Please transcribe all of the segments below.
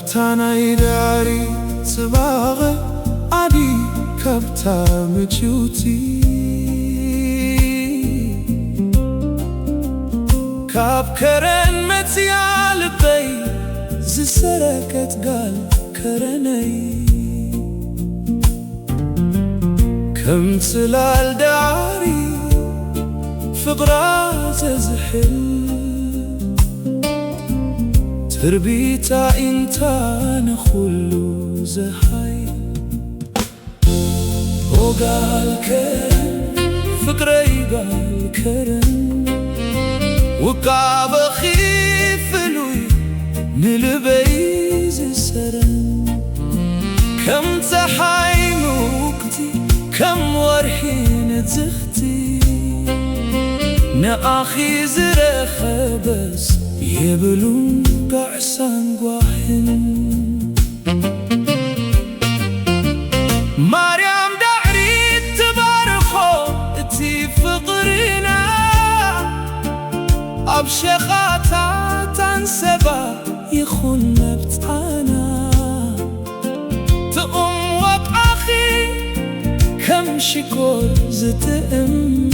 كابتانا داري صباغة عادي كابتا مجوتي كاب كرن متيال بي زسركت قال كرني كم تلال داري فقرات زحل تربيتا انتان خلو زحي وقال كرن فقري قال كرن وقاب خيف لوي نلبيز السرن كم تحاي موقتي كم ورحين تزختي نأخي زرخة بس يبلون قعسان قواحن مريم دعري تبارخو اتي فقرنا أبشخاتا تنسبا يخون مبتانا تقوم وبأخي كم شكور زتأم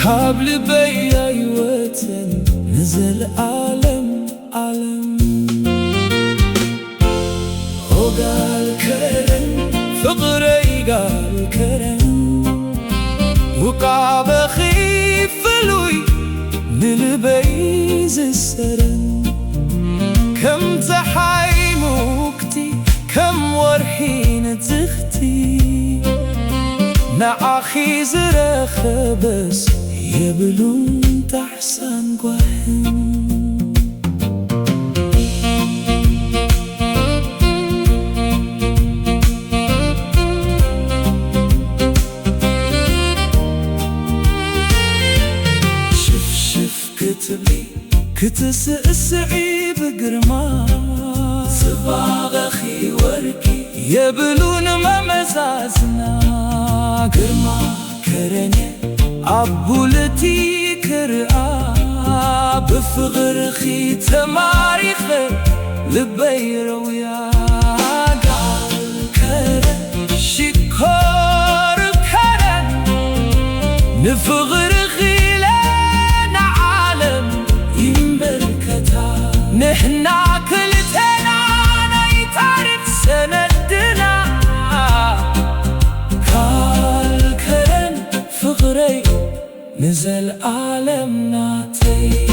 قبل بيا يوتن نزل عالم عالم وقال كرم فقري قال كرم وقاب خيف لوي نلبيز السرن كم تحاي موقتي كم ورحين تزختي نأخي زرخة بس يبلون تحسن قواهن شف كتبلي كتسقسعي بقرما صباغ أخي وركي يبلون ما مزازنا قرما كرني عبولتي كرقا بفغر خي تماريخ لبير ويا قال كرن شكور كرن نفغر خي لنا عالم يمبركتا نحنا كلتنا نيتعرف سندنا قال كرن فغري نزل عالمنا تي